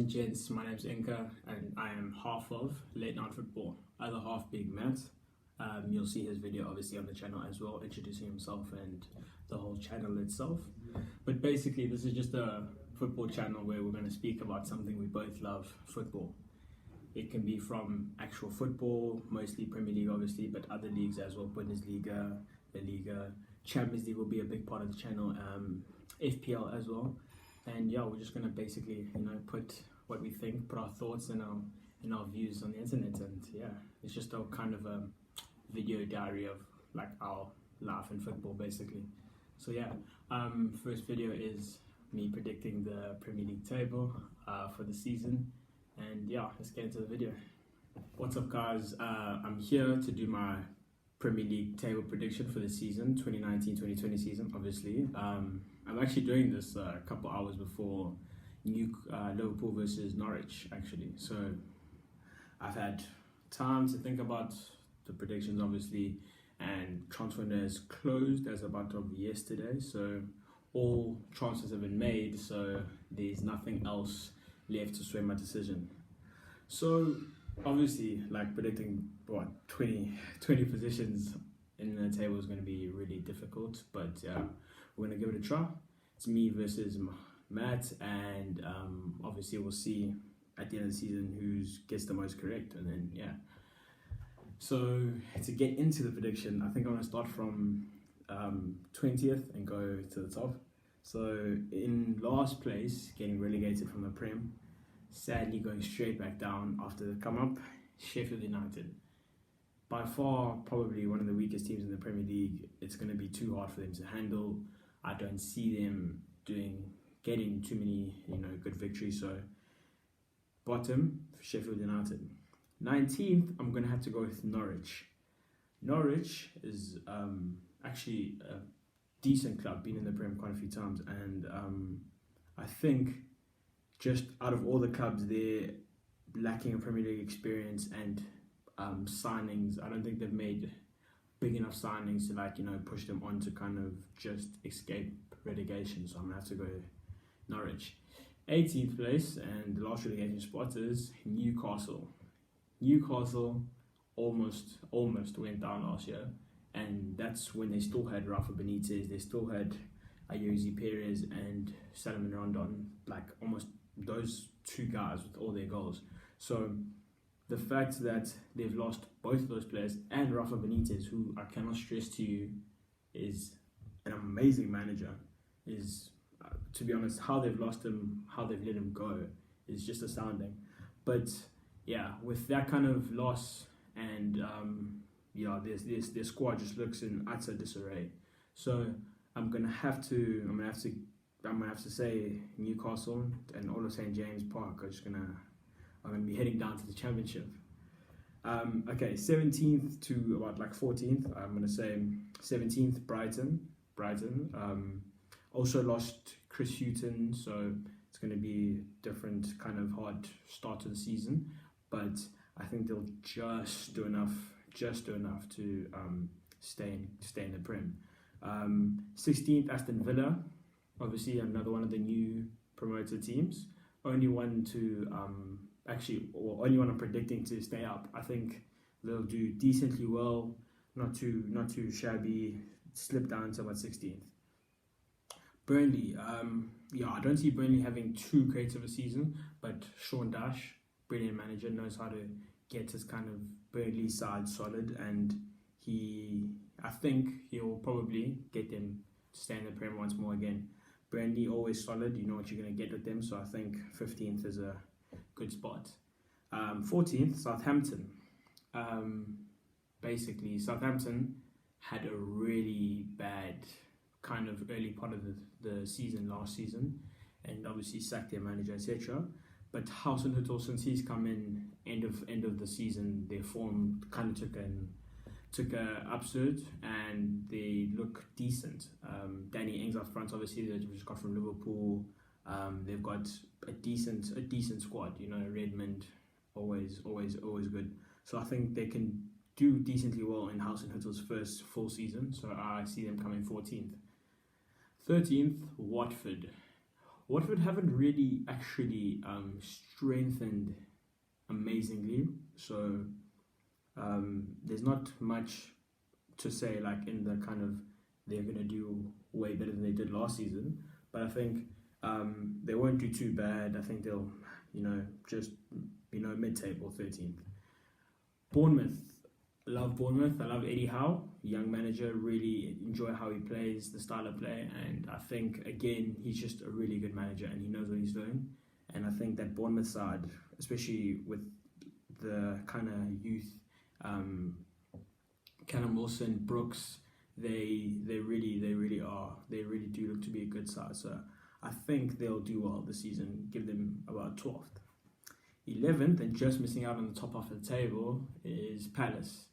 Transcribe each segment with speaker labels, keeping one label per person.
Speaker 1: and gents, my name's Inka and I am half of Late Night Football, other half being Matt. You'll see his video obviously on the channel as well, introducing himself and the whole channel itself. But basically this is just a football channel where we're going to speak about something we both love, football. It can be from actual football, mostly Premier League obviously, but other leagues as well, Bundesliga, La Liga, Champions League will be a big part of the channel, FPL as well. And yeah, we're just gonna basically, put what we think, put our thoughts and our views on the internet, and yeah, it's just a kind of a video diary of like our life in football basically. So yeah, first video is me predicting the Premier League table for the season, and yeah, let's get into the video. What's up guys, I'm here to do my Premier League table prediction for the season, 2019-2020 season obviously. I'm actually doing this a couple hours before Liverpool versus Norwich actually, so I've had time to think about the predictions obviously, and transfer window is closed as about of yesterday, so all transfers have been made, so there's nothing else left to sway my decision. So obviously, like, predicting what 20 positions in the table is going to be really difficult, but we're going to give it a try. It's me versus Matt, and obviously we'll see at the end of the season who gets the most correct, and then yeah. So to get into the prediction, I think I'm going to start from 20th and go to the top. So in last place, getting relegated from the Prem, sadly going straight back down after the come up, Sheffield United. By far, probably one of the weakest teams in the Premier League. It's going to be too hard for them to handle. I don't see them getting too many, good victories. So, bottom for Sheffield United. 19th, I'm going to have to go with Norwich. Norwich is actually a decent club, been in the Premier quite a few times, and I think just out of all the clubs, they're lacking a Premier League experience and signings. I don't think they've made big enough signings to push them on to kind of just escape relegation. So I'm gonna have to go Norwich. 18th place and the last relegation spot is Newcastle. Newcastle almost went down last year, and that's when they still had Rafa Benitez, they still had Ayoze Perez and Salomon Rondon, like almost those two guys with all their goals. So the fact that they've lost both of those players and Rafa Benitez, who I cannot stress to you is an amazing manager, is to be honest, how they've lost him, how they've let him go is just astounding. But yeah, with that kind of loss, and their squad just looks in utter disarray. So I'm gonna have to say Newcastle and all of St James Park I'm gonna be heading down to the Championship. Okay, 17th to about like 14th. I'm gonna say 17th Brighton. Also lost Chris Hughton, so it's gonna be a different kind of hard start to the season. But I think they'll just do enough to stay in the Prem. 16th Aston Villa, obviously another one of the new promoted teams. Only one I'm predicting to stay up. I think they'll do decently well, not too shabby, slip down to about 16th. Burnley, I don't see Burnley having too great of a season, but Sean Dyche, brilliant manager, knows how to get his kind of Burnley side solid, and I think he'll probably get them to stay in the Prem once more again. Burnley always solid, you know what you're going to get with them, so I think 15th is a good spot. 14th, Southampton. Basically, Southampton had a really bad kind of early part of the season last season, and obviously sacked their manager, etc. But Hasenhüttl, since he's come in end of the season, their form kind of took a upsurge and they look decent. Danny Ings up front, obviously, they just got from Liverpool. They've got a decent squad. Redmond, always good. So I think they can do decently well in Hasenhüttl's first full season. So I see them coming 14th. 13th, Watford. Watford haven't really actually strengthened amazingly, so there's not much to say like in the kind of they're gonna do way better than they did last season. But I think they won't do too bad. I think they'll just mid-table 13th. Bournemouth. I love Bournemouth. I love Eddie Howe, young manager. Really enjoy how he plays, the style of play, and I think again he's just a really good manager and he knows what he's doing. And I think that Bournemouth side, especially with the kind of youth, Callum Wilson, Brooks, they really do look to be a good side. So I think they'll do well this season. Give them about 12th. 11th, and just missing out on the top half of the table, is Palace.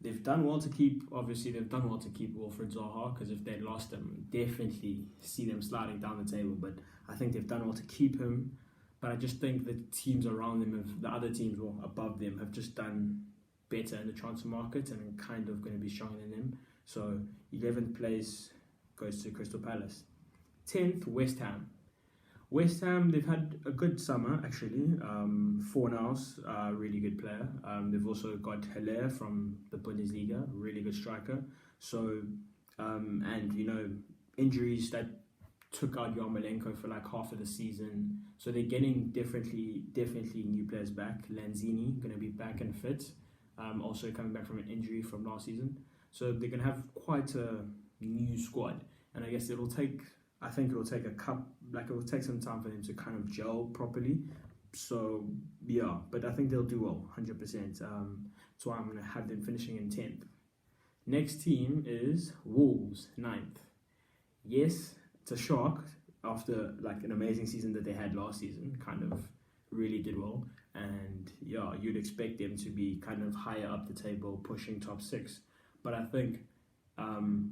Speaker 1: They've done well to keep Wilfred Zaha, because if they'd lost him, definitely see them sliding down the table. But I think they've done well to keep him. But I just think the teams around them, the other teams above them, have just done better in the transfer market and kind of going to be stronger than them. So 11th place goes to Crystal Palace. 10th, West Ham. West Ham, they've had a good summer actually. Fornals, really good player. They've also got Haller from the Bundesliga, really good striker. So, injuries that took out Yarmolenko for like half of the season. So they're getting definitely new players back. Lanzini going to be back and fit. Also coming back from an injury from last season. So they're going to have quite a new squad, and I guess it'll take some time for them to kind of gel properly. So yeah, but I think they'll do well, 100%. That's why I'm going to have them finishing in 10th. Next team is Wolves, 9th. Yes, it's a shock after like an amazing season that they had last season. Kind of really did well, and yeah, you'd expect them to be kind of higher up the table, pushing top 6. But I think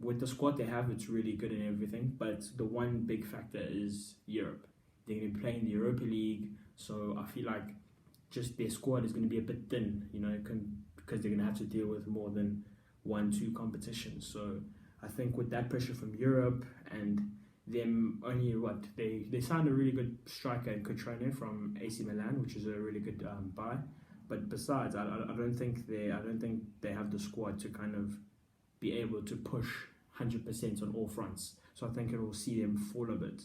Speaker 1: with the squad they have, it's really good and everything. But the one big factor is Europe. They're going to be playing the Europa League, so I feel like just their squad is going to be a bit thin, because they're going to have to deal with more than 1-2 competitions. So I think with that pressure from Europe and them only they signed a really good striker in Cotrone from AC Milan, which is a really good buy. But besides, I don't think they have the squad to kind of be able to push 100% on all fronts. So I think it will see them fall a bit.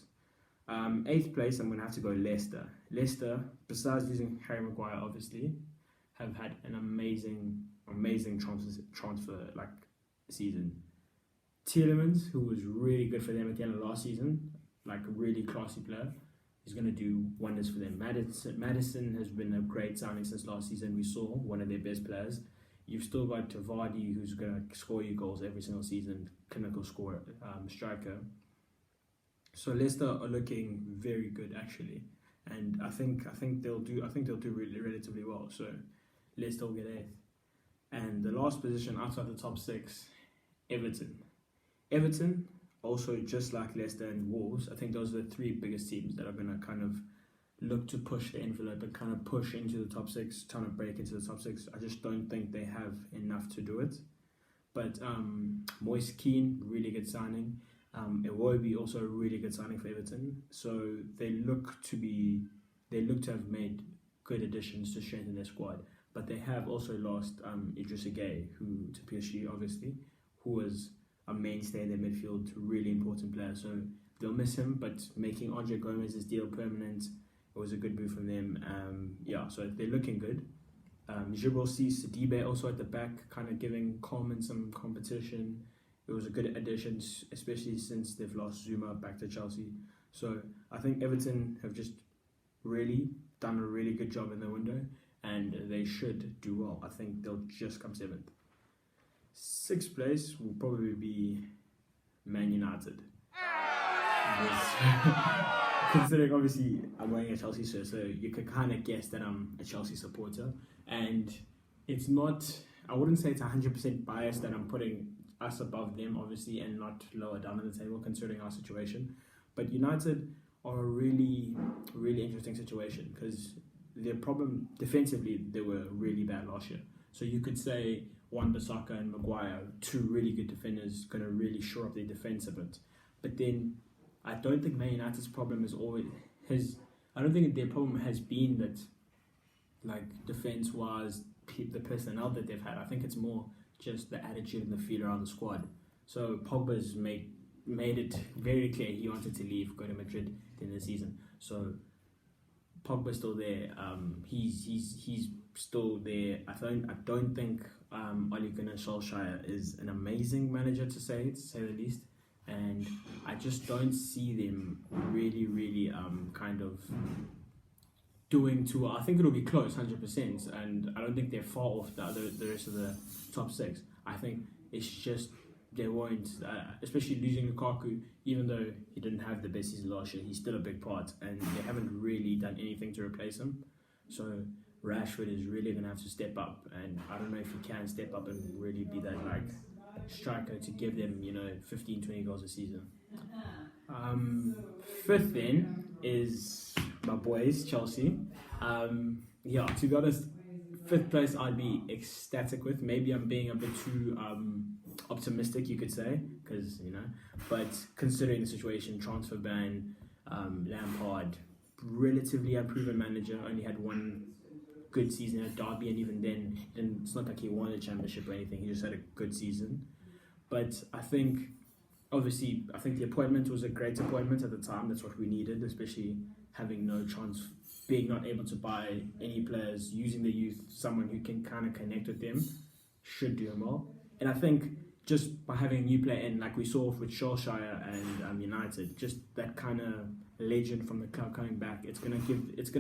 Speaker 1: 8th place, I'm going to have to go Leicester. Leicester, besides losing Harry Maguire, obviously, have had an amazing transfer like season. Tielemans, who was really good for them at the end of last season, like a really classy player, is going to do wonders for them. Maddison has been a great signing since last season. We saw one of their best players. You've still got Vardy, who's going to score you goals every single season, clinical scorer, striker. So Leicester are looking very good actually, and I think they'll do really relatively well. So Leicester will get 8th, and the last position outside the top 6, Everton. Everton, also just like Leicester and Wolves, I think those are the 3 biggest teams that are going to kind of look to push the envelope and kind of push into the top 6, trying to break into the top 6. I just don't think they have enough to do it. But Moise Kean, really good signing. Iwobi, also a really good signing for Everton. So they look to have made good additions to strengthen their squad. But they have also lost Idrissa Gueye, who to PSG obviously, who was a mainstay in their midfield, really important player. So they'll miss him, but making Andre Gomez's deal permanent, it was a good move from them. So they're looking good. Djibril Sidibe also at the back, kind of giving Coleman some competition. It was a good addition, especially since they've lost Zuma back to Chelsea. So I think Everton have just really done a really good job in the window, and they should do well. I think they'll just come 7th. 6th place will probably be Man United. Considering obviously I'm wearing a Chelsea shirt, so you could kind of guess that I'm a Chelsea supporter. And it's not, I wouldn't say it's 100% biased that I'm putting us above them, obviously, and not lower down on the table considering our situation. But United are a really, really interesting situation because their problem defensively, they were really bad last year. So you could say Wan-Bissaka and Maguire, 2 really good defenders, going to really shore up their defense a bit. But then I don't think Man United's problem is always his. I don't think their problem has been that, like, defense-wise, the personnel that they've had. I think it's more just the attitude and the feel around the squad. So Pogba's made it very clear he wanted to leave, go to Madrid in the season. So Pogba's still there. He's still there. I don't think Ole Gunnar Solskjaer is an amazing manager to say the least, and I just don't see them really kind of doing too well. I think it'll be close, 100%, and I don't think they're far off the rest of the top six. I think it's just they won't, especially losing Lukaku, even though he didn't have the best season last year, he's still a big part, and they haven't really done anything to replace him. So Rashford is really going to have to step up, and I don't know if he can step up and really be that, like, striker to give them, 15, 20 goals a season. Fifth then is my boys, Chelsea. To be honest, fifth place I'd be ecstatic with. Maybe I'm being a bit too optimistic, you could say, because but considering the situation, transfer ban, Lampard, relatively unproven manager, only had one good season at Derby, and even then, and it's not like he won a championship or anything, he just had a good season. But I think the appointment was a great appointment at the time. That's what we needed, especially having no chance, being not able to buy any players, using the youth, someone who can kind of connect with them, should do him well. And I think just by having a new player in, like we saw with Solskjaer and United, just that kind of legend from the club coming back, it's gonna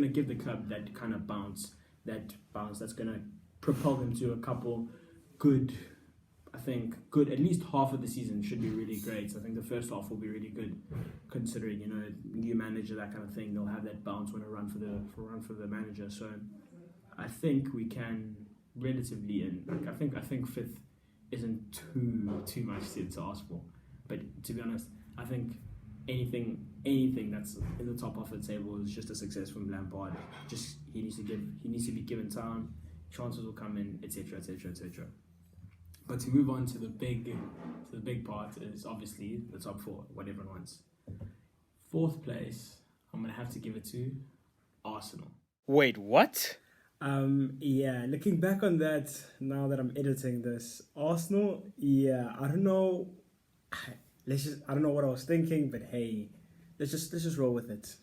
Speaker 1: give the club that kind of bounce that's gonna propel them to a couple good. I think good. At least half of the season should be really great. I think the first half will be really good, considering new manager, that kind of thing. They'll have that bounce when a run for the manager. So I think we can relatively, and I think fifth isn't too much to ask for. But to be honest, I think anything that's in the top half of the table is just a success from Lampard. Just he needs to be given time. Chances will come in, etc. But to move on to the big part is obviously the top four, what everyone wants. Fourth place, I'm gonna have to give it to Arsenal.
Speaker 2: Wait, what?
Speaker 1: Looking back on that, now that I'm editing this, Arsenal, I don't know. I don't know what I was thinking, but hey, let's just roll with it.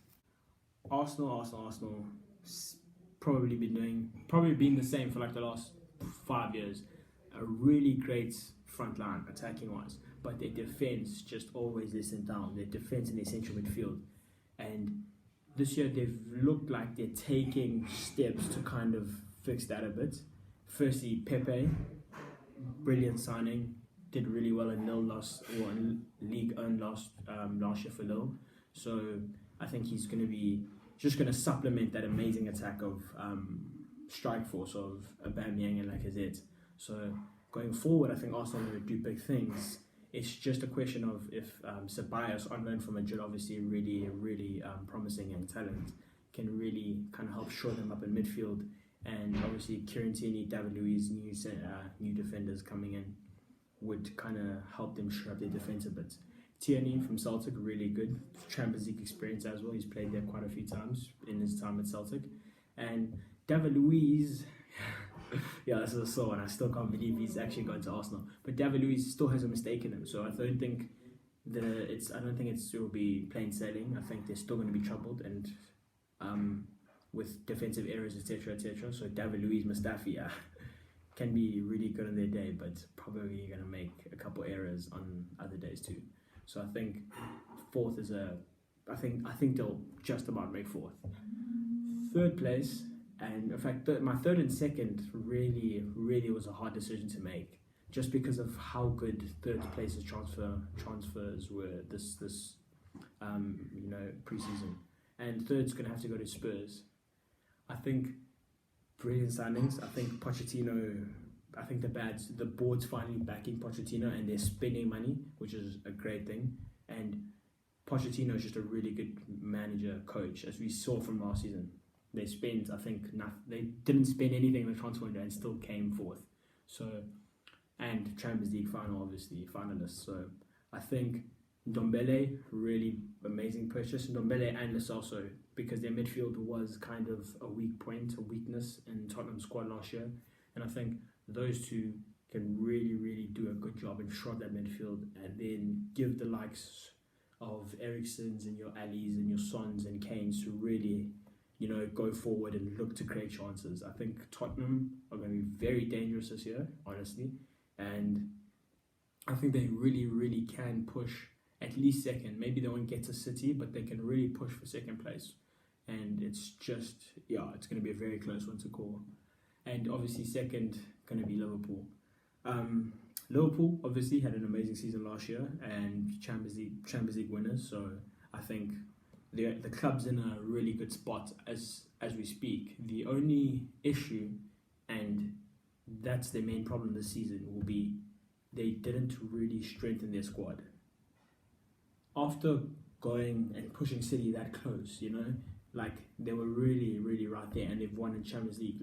Speaker 1: Arsenal, probably been the same for like the last 5 years. A really great front line, attacking wise, but their defense just always lets them down. Their defense in the central midfield, and this year they've looked like they're taking steps to kind of fix that a bit. Firstly, Pepe, brilliant signing, did really well in league earned last year for Lille. So I think he's going to be just going to supplement that amazing attack of strike force of Aubameyang and Lacazette. So going forward, I think Arsenal are going to do big things. It's just a question of if Ceballos, on loan from Madrid, obviously really promising and talent, can really kind of help shore them up in midfield. And obviously Kieran Tierney, David Luiz, new defenders coming in would kind of help them shore up their defence a bit. Tierney from Celtic, really good. Champions League experience as well. He's played there quite a few times in his time at Celtic. And David Luiz... yeah, this is a sore one. I still can't believe he's actually gone to Arsenal. But David Luiz still has a mistake in him, so I don't think it will be plain sailing. I think they're still going to be troubled and with defensive errors, etc. So David Luiz, Mustafi can be really good on their day, but probably going to make a couple errors on other days too. So I think fourth is I think they'll just about make fourth. Third place. And in fact, my third and second really was a hard decision to make, just because of how good third place's transfers were this preseason. And third's gonna have to go to Spurs. I think brilliant signings. I think Pochettino. I think the board's finally backing Pochettino and they're spending money, which is a great thing. And Pochettino is just a really good coach, as we saw from last season. They spent, I think, they didn't spend anything in the transfer window and still came fourth. So, and Champions League final, obviously, finalists. So, I think Ndombele, really amazing purchase. Ndombele and Lo Celso, because their midfield was kind of a weakness in Tottenham's squad last year. And I think those two can really do a good job and shore that midfield, and then give the likes of Eriksen's and your Allies and your Sons and Kanes to really, go forward and look to create chances. I think Tottenham are going to be very dangerous this year, honestly. And I think they really can push at least second. Maybe they won't get to City, but they can really push for second place. And it's just, it's going to be a very close one to call. And obviously second, going to be Liverpool. Liverpool obviously had an amazing season last year and Champions League winners. So I think the club's in a really good spot as we speak. The only issue, and that's their main problem this season, will be they didn't really strengthen their squad. After going and pushing City that close, they were really right there, and they've won in Champions League.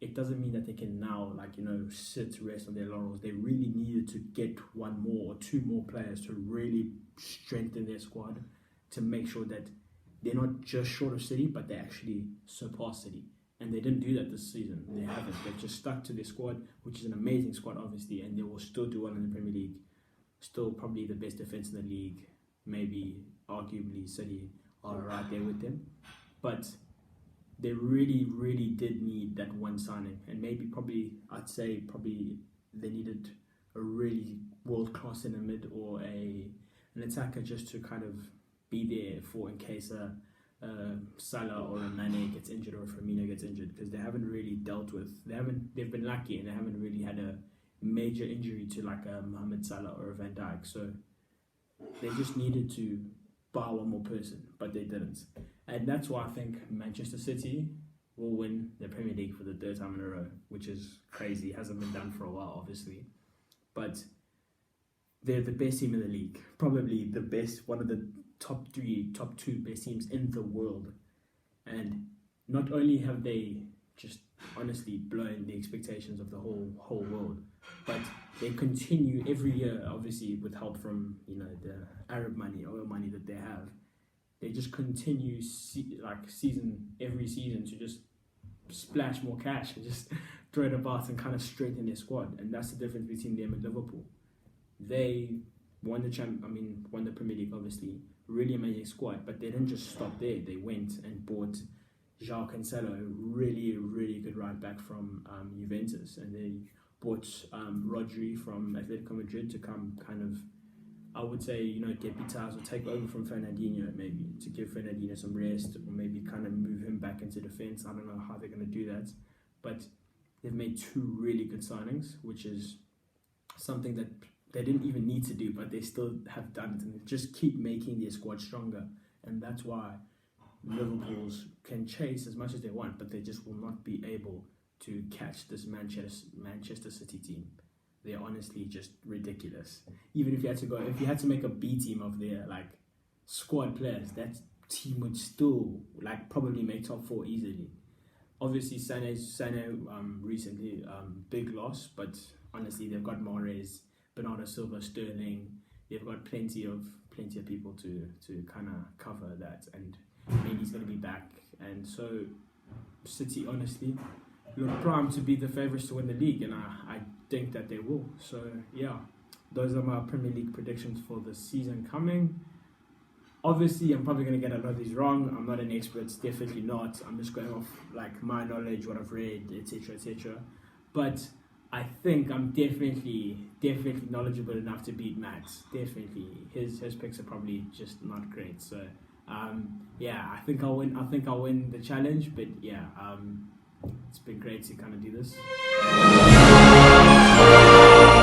Speaker 1: It doesn't mean that they can now, rest on their laurels. They really needed to get one more or two more players to really strengthen their squad, to make sure that they're not just short of City, but they actually surpass City. And they didn't do that this season. They haven't. They've just stuck to their squad, which is an amazing squad, obviously, and they will still do well in the Premier League. Still probably the best defence in the league. Maybe, arguably, City are right there with them. But they really did need that one signing. And I'd say they needed a really world-class in the mid or an attacker just to kind of be there for in case Salah or a Mane gets injured or Firmino gets injured, because they haven't really they've been lucky and they haven't really had a major injury to a Mohamed Salah or a Van Dijk. So they just needed to buy one more person, but they didn't. And that's why I think Manchester City will win the Premier League for the third time in a row, which is crazy. It hasn't been done for a while, obviously. But they're the best team in the league. Probably the best, one of the top two best teams in the world. And not only have they just honestly blown the expectations of the whole world, but they continue every year, obviously with help from the Arab money, oil money that they have. They just continue every season to just splash more cash and just throw it about and kind of strengthen their squad. And that's the difference between them and Liverpool. They won the Premier League, obviously. Really amazing squad, but they didn't just stop there. They went and bought João Cancelo, really good right back from Juventus, and they bought Rodri from Atletico Madrid to come kind of, I would say, deputize or take over from Fernandinho, maybe to give Fernandinho some rest, or maybe kind of move him back into defence. I don't know how they're going to do that, but they've made two really good signings, which is something that they didn't even need to do, but they still have done it, and they just keep making their squad stronger. And that's why Liverpool's can chase as much as they want, but they just will not be able to catch this Manchester City team. They're honestly just ridiculous. Even if you had to make a B team of their squad players, that team would still probably make top four easily. Obviously, Sané recently big loss, but honestly they've got Mahrez, Bernardo Silva, Sterling. They've got plenty of people to kind of cover that, and maybe he's going to be back. And so City honestly look primed to be the favourites to win the league, and I think that they will. So yeah, those are my Premier League predictions for the season coming. Obviously, I'm probably going to get a lot of these wrong. I'm not an expert, definitely not. I'm just going off my knowledge, what I've read, etc. But I think I'm definitely knowledgeable enough to beat Max. Definitely, his picks are probably just not great. So I think I'll win. I think I'll win the challenge. But it's been great to kind of do this.